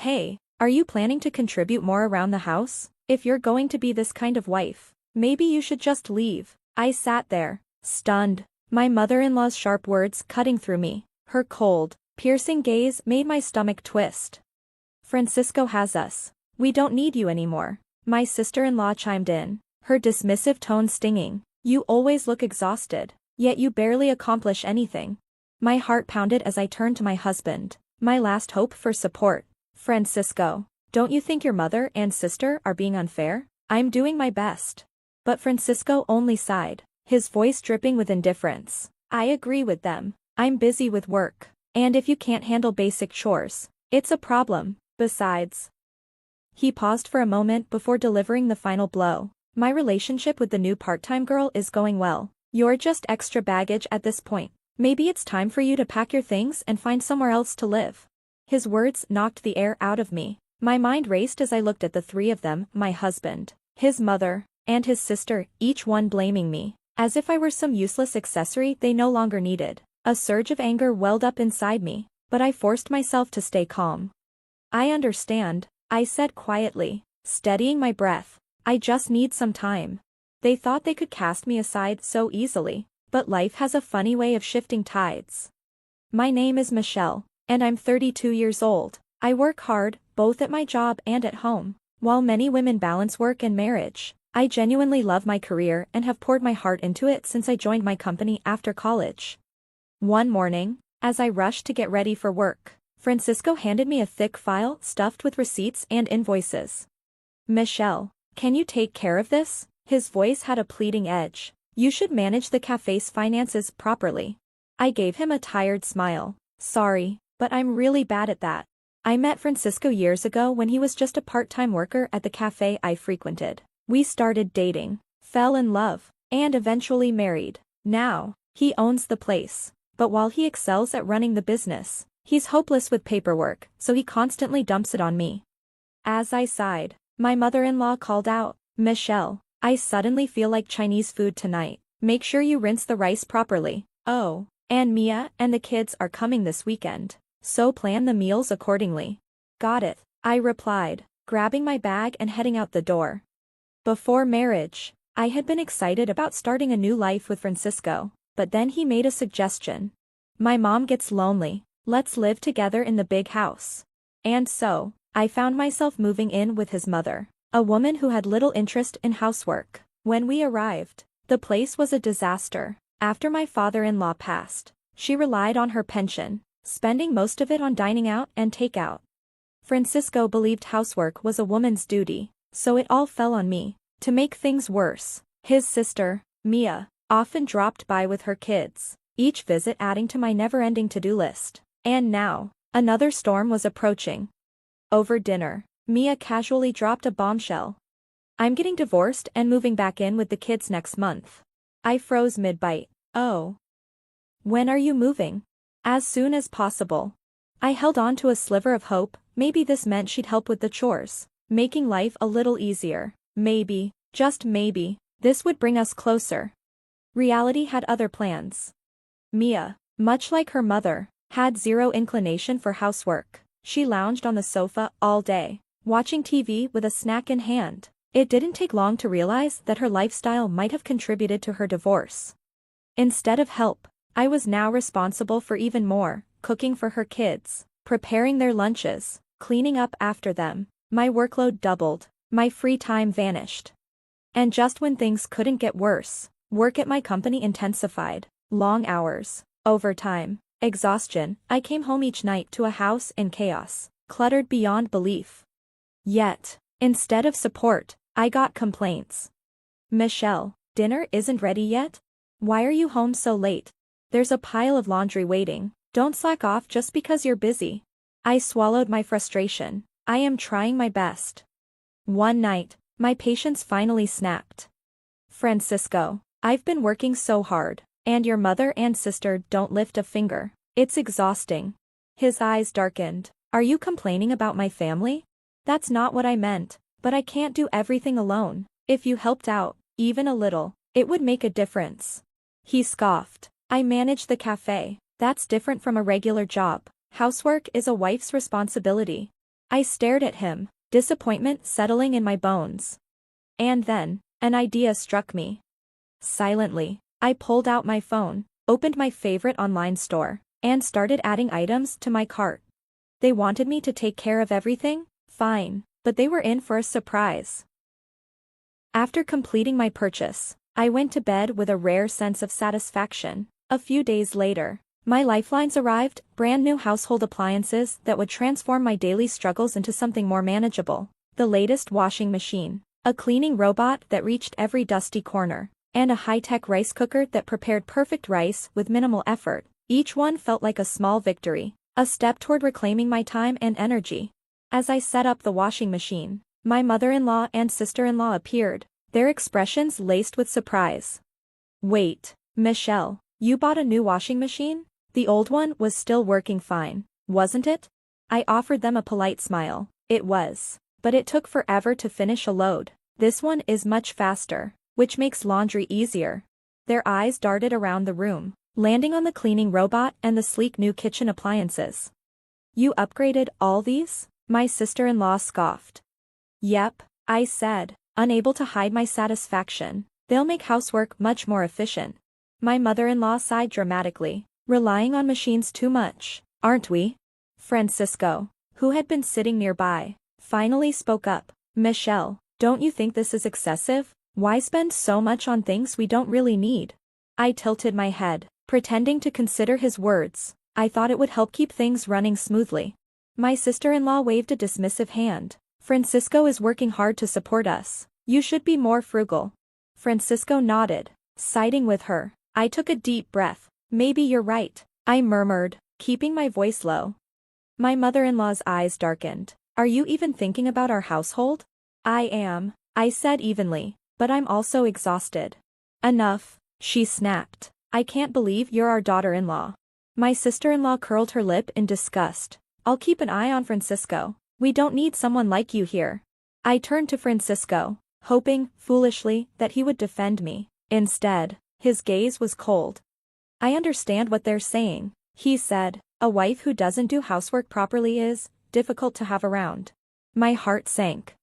Hey, are you planning to contribute more around the house? If you're going to be this kind of wife, maybe you should just leave. I sat there, stunned, my mother-in-law's sharp words cutting through me. Her cold, piercing gaze made my stomach twist. Francisco has us. We don't need you anymore. My sister-in-law chimed in, her dismissive tone stinging. You always look exhausted, yet you barely accomplish anything. My heart pounded as I turned to my husband, my last hope for support. Francisco, don't you think your mother and sister are being unfair? I'm doing my best. But Francisco only sighed, his voice dripping with indifference. I agree with them. I'm busy with work. And if you can't handle basic chores, it's a problem. Besides. He paused for a moment before delivering the final blow. My relationship with the new part-time girl is going well. You're just extra baggage at this point. Maybe it's time for you to pack your things and find somewhere else to live. His words knocked the air out of me. My mind raced as I looked at the three of them, my husband, his mother, and his sister, each one blaming me, as if I were some useless accessory they no longer needed. A surge of anger welled up inside me, but I forced myself to stay calm. I understand, I said quietly, steadying my breath. I just need some time. They thought they could cast me aside so easily, but life has a funny way of shifting tides. My name is Michelle, and I'm 32 years old. I work hard, both at my job and at home. While many women balance work and marriage, I genuinely love my career and have poured my heart into it since I joined my company after college. One morning, as I rushed to get ready for work, Francisco handed me a thick file stuffed with receipts and invoices. Michelle, can you take care of this? His voice had a pleading edge. You should manage the cafe's finances properly. I gave him a tired smile. Sorry, but I'm really bad at that. I met Francisco years ago when he was just a part-time worker at the cafe I frequented. We started dating, fell in love, and eventually married. Now, he owns the place. But while he excels at running the business, he's hopeless with paperwork, so he constantly dumps it on me. As I sighed, my mother-in-law called out, Michelle, I suddenly feel like Chinese food tonight. Make sure you rinse the rice properly. Oh, and Mia and the kids are coming this weekend, so plan the meals accordingly. Got it, I replied, grabbing my bag and heading out the door. Before marriage, I had been excited about starting a new life with Francisco, but then he made a suggestion. My mom gets lonely, let's live together in the big house. And so, I found myself moving in with his mother, a woman who had little interest in housework. When we arrived, the place was a disaster. After my father-in-law passed, she relied on her pension, spending most of it on dining out and takeout. Francisco believed housework was a woman's duty, so it all fell on me. To make things worse, his sister, Mia, often dropped by with her kids, each visit adding to my never-ending to-do list. And now, another storm was approaching. Over dinner, Mia casually dropped a bombshell. I'm getting divorced and moving back in with the kids next month. I froze mid-bite. Oh. When are you moving? As soon as possible. I held on to a sliver of hope. Maybe this meant she'd help with the chores, making life a little easier. Maybe, just maybe, this would bring us closer. Reality had other plans. Mia, much like her mother, had zero inclination for housework. She lounged on the sofa all day, watching TV with a snack in hand. It didn't take long to realize that her lifestyle might have contributed to her divorce. Instead of help, I was now responsible for even more, cooking for her kids, preparing their lunches, cleaning up after them. My workload doubled, my free time vanished. And just when things couldn't get worse, work at my company intensified. Long hours, overtime, exhaustion. I came home each night to a house in chaos, cluttered beyond belief. Yet, instead of support, I got complaints. Michelle, dinner isn't ready yet? Why are you home so late? There's a pile of laundry waiting. Don't slack off just because you're busy. I swallowed my frustration. I am trying my best. One night, my patience finally snapped. Francisco, I've been working so hard, and your mother and sister don't lift a finger. It's exhausting. His eyes darkened. Are you complaining about my family? That's not what I meant, but I can't do everything alone. If you helped out, even a little, it would make a difference. He scoffed. I manage the cafe. That's different from a regular job. Housework is a wife's responsibility. I stared at him, disappointment settling in my bones. And then, an idea struck me. Silently, I pulled out my phone, opened my favorite online store, and started adding items to my cart. They wanted me to take care of everything? Fine, but they were in for a surprise. After completing my purchase, I went to bed with a rare sense of satisfaction. A few days later, my lifelines arrived, brand new household appliances that would transform my daily struggles into something more manageable. The latest washing machine, a cleaning robot that reached every dusty corner, and a high-tech rice cooker that prepared perfect rice with minimal effort. Each one felt like a small victory, a step toward reclaiming my time and energy. As I set up the washing machine, my mother-in-law and sister-in-law appeared, their expressions laced with surprise. "Wait, Michelle, you bought a new washing machine? The old one was still working fine, wasn't it?" I offered them a polite smile. "It was, but it took forever to finish a load. This one is much faster, which makes laundry easier." Their eyes darted around the room, landing on the cleaning robot and the sleek new kitchen appliances. "You upgraded all these?" my sister-in-law scoffed. "Yep," I said, unable to hide my satisfaction. "They'll make housework much more efficient." My mother-in-law sighed dramatically. "Relying on machines too much, aren't we?" Francisco, who had been sitting nearby, finally spoke up. "Michelle, don't you think this is excessive? Why spend so much on things we don't really need?" I tilted my head, pretending to consider his words. I thought it would help keep things running smoothly. My sister-in-law waved a dismissive hand. "Francisco is working hard to support us. You should be more frugal." Francisco nodded, siding with her. I took a deep breath. "Maybe you're right," I murmured, keeping my voice low. My mother-in-law's eyes darkened. "Are you even thinking about our household?" "I am," I said evenly, "but I'm also exhausted." "Enough," she snapped. "I can't believe you're our daughter-in-law." My sister-in-law curled her lip in disgust. "I'll keep an eye on Francisco. We don't need someone like you here." I turned to Francisco, hoping, foolishly, that he would defend me. Instead, his gaze was cold. "I understand what they're saying," he said. "A wife who doesn't do housework properly is difficult to have around." My heart sank.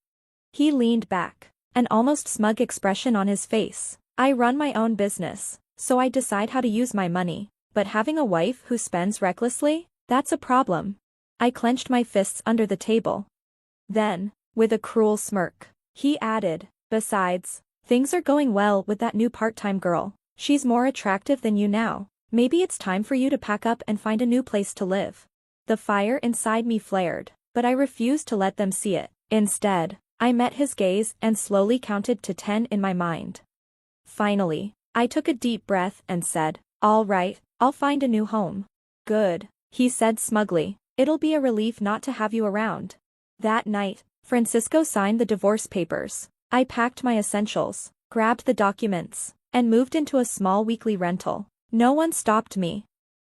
He leaned back, an almost smug expression on his face. "I run my own business, so I decide how to use my money, but having a wife who spends recklessly, that's a problem." I clenched my fists under the table. Then, with a cruel smirk, he added, "Besides, things are going well with that new part-time girl. She's more attractive than you now. Maybe it's time for you to pack up and find a new place to live." The fire inside me flared, but I refused to let them see it. Instead, I met his gaze and slowly counted to 10 in my mind. Finally, I took a deep breath and said, "All right, I'll find a new home." "Good," he said smugly. "It'll be a relief not to have you around." That night, Francisco signed the divorce papers. I packed my essentials, grabbed the documents, and moved into a small weekly rental. No one stopped me.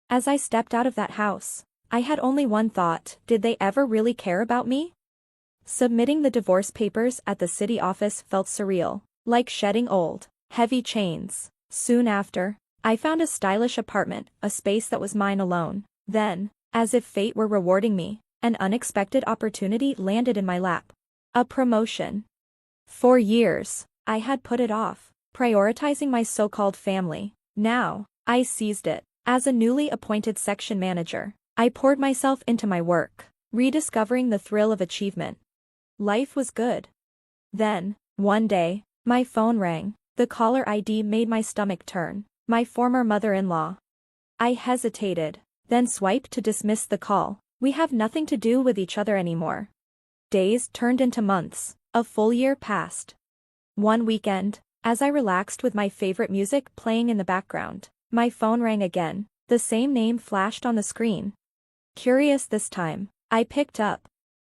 As I stepped out of that house, I had only one thought: did they ever really care about me? Submitting the divorce papers at the city office felt surreal, like shedding old, heavy chains. Soon after, I found a stylish apartment, a space that was mine alone. Then, as if fate were rewarding me, an unexpected opportunity landed in my lap. A promotion. For years, I had put it off, prioritizing my so-called family. Now, I seized it. As a newly appointed section manager, I poured myself into my work, rediscovering the thrill of achievement. Life was good. Then, one day, my phone rang. The caller ID made my stomach turn. My former mother-in-law. I hesitated, then swiped to dismiss the call. "We have nothing to do with each other anymore." Days turned into months. A full year passed. One weekend, as I relaxed with my favorite music playing in the background, my phone rang again. The same name flashed on the screen. Curious this time, I picked up.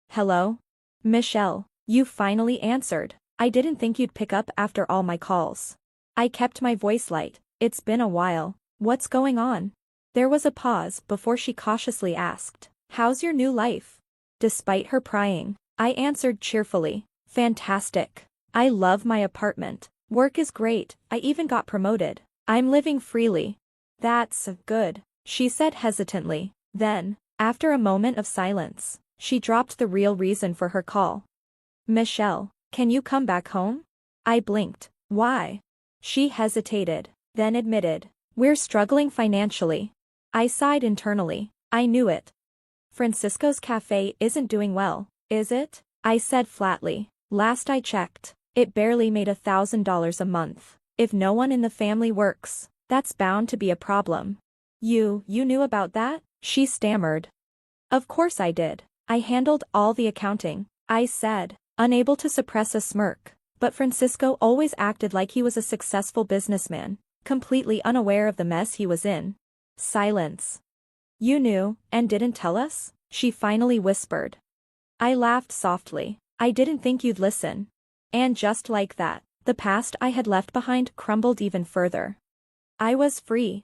"Hello? Michelle, you finally answered. I didn't think you'd pick up after all my calls." I kept my voice light. "It's been a while. What's going on?" There was a pause before she cautiously asked, "How's your new life?" Despite her prying, I answered cheerfully, "Fantastic. I love my apartment. Work is great. I even got promoted. I'm living freely." "That's good," she said hesitantly. Then, after a moment of silence, She dropped the real reason for her call. Michelle, can you come back home? I blinked. Why? She hesitated, then admitted. We're struggling financially. I sighed internally. I knew it. Francisco's cafe isn't doing well, is it? I said flatly. Last I checked, it barely made $1,000 a month. If no one in the family works, that's bound to be a problem. You knew about that? She stammered. Of course I did. I handled all the accounting, I said, unable to suppress a smirk. But Francisco always acted like he was a successful businessman, completely unaware of the mess he was in. Silence. You knew, and didn't tell us? She finally whispered. I laughed softly. I didn't think you'd listen. And just like that, the past I had left behind crumbled even further. I was free.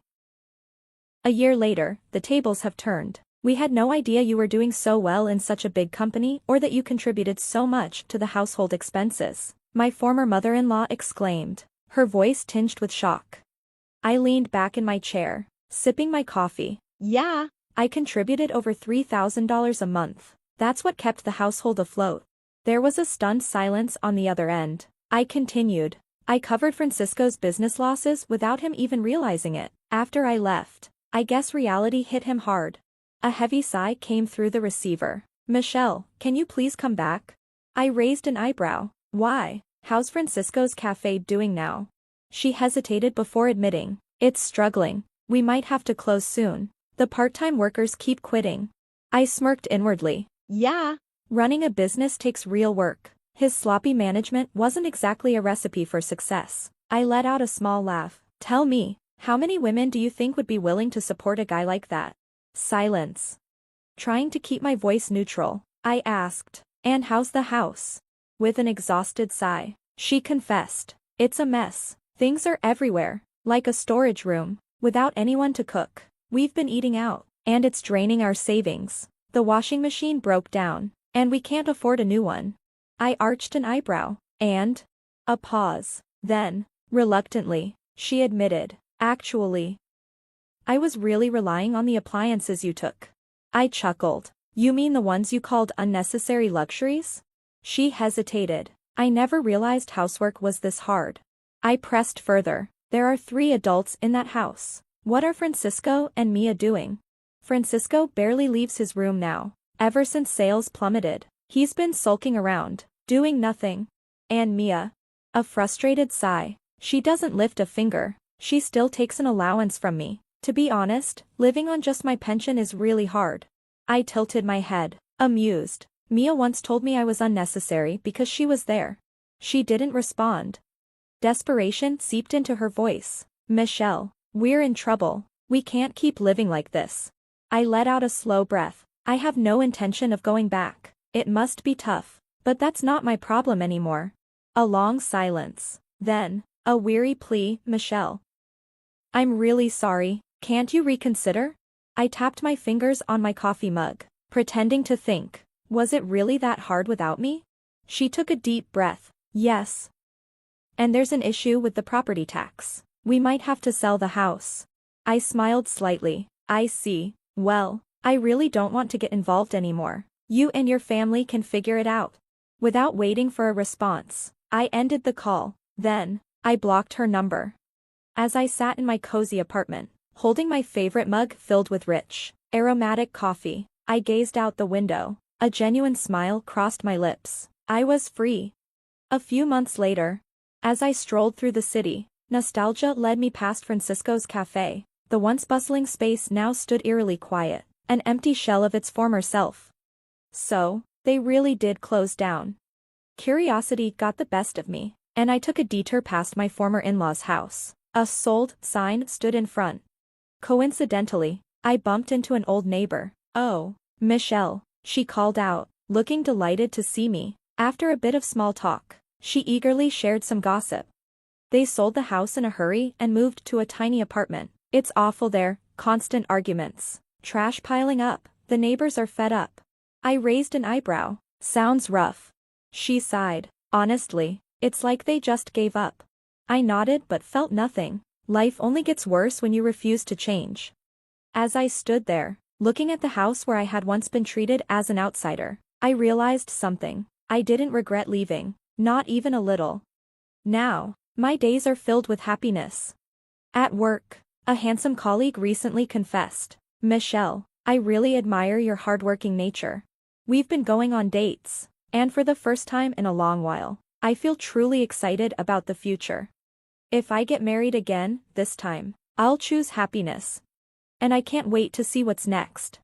A year later, the tables have turned. We had no idea you were doing so well in such a big company or that you contributed so much to the household expenses, my former mother-in-law exclaimed, her voice tinged with shock. I leaned back in my chair, sipping my coffee. Yeah, I contributed over $3,000 a month. That's what kept the household afloat. There was a stunned silence on the other end. I continued. I covered Francisco's business losses without him even realizing it. After I left, I guess reality hit him hard. A heavy sigh came through the receiver. Michelle, can you please come back? I raised an eyebrow. Why? How's Francisco's cafe doing now? She hesitated before admitting. It's struggling. We might have to close soon. The part-time workers keep quitting. I smirked inwardly. Yeah. Running a business takes real work. His sloppy management wasn't exactly a recipe for success. I let out a small laugh. Tell me, how many women do you think would be willing to support a guy like that? Silence. Trying to keep my voice neutral, I asked, and how's the house? With an exhausted sigh, she confessed. It's a mess. Things are everywhere, like a storage room, without anyone to cook. We've been eating out, and it's draining our savings. The washing machine broke down, and we can't afford a new one. I arched an eyebrow, and a pause. Then, reluctantly, she admitted, actually, I was really relying on the appliances you took. I chuckled. You mean the ones you called unnecessary luxuries? She hesitated. I never realized housework was this hard. I pressed further. There are 3 adults in that house. What are Francisco and Mia doing? Francisco barely leaves his room now. Ever since sales plummeted, he's been sulking around, doing nothing. And Mia? A frustrated sigh. She doesn't lift a finger. She still takes an allowance from me. To be honest, living on just my pension is really hard. I tilted my head, amused. Mia once told me I was unnecessary because she was there. She didn't respond. Desperation seeped into her voice. Michelle, we're in trouble. We can't keep living like this. I let out a slow breath. I have no intention of going back. It must be tough, but that's not my problem anymore. A long silence. Then, a weary plea. Michelle, I'm really sorry. Can't you reconsider? I tapped my fingers on my coffee mug, pretending to think. Was it really that hard without me? She took a deep breath. Yes. And there's an issue with the property tax. We might have to sell the house. I smiled slightly. I see. Well, I really don't want to get involved anymore. You and your family can figure it out. Without waiting for a response, I ended the call. Then, I blocked her number. As I sat in my cozy apartment, holding my favorite mug filled with rich, aromatic coffee, I gazed out the window. A genuine smile crossed my lips. I was free. A few months later, as I strolled through the city, nostalgia led me past Francisco's cafe. The once bustling space now stood eerily quiet, an empty shell of its former self. So, they really did close down. Curiosity got the best of me, and I took a detour past my former in-laws' house. A sold sign stood in front. Coincidentally, I bumped into an old neighbor. Oh, Michelle, she called out, looking delighted to see me. After a bit of small talk, she eagerly shared some gossip. They sold the house in a hurry and moved to a tiny apartment. It's awful there, constant arguments, trash piling up, the neighbors are fed up. I raised an eyebrow. Sounds rough. She sighed. Honestly, it's like they just gave up. I nodded but felt nothing. Life only gets worse when you refuse to change. As I stood there, Looking at the house where I had once been treated as an outsider, I realized something. I didn't regret leaving, not even a little. Now, my days are filled with happiness. At work, a handsome colleague recently confessed, "Michelle, I really admire your hardworking nature. We've been going on dates, and for the first time in a long while, I feel truly excited about the future. If I get married again, this time, I'll choose happiness. And I can't wait to see what's next."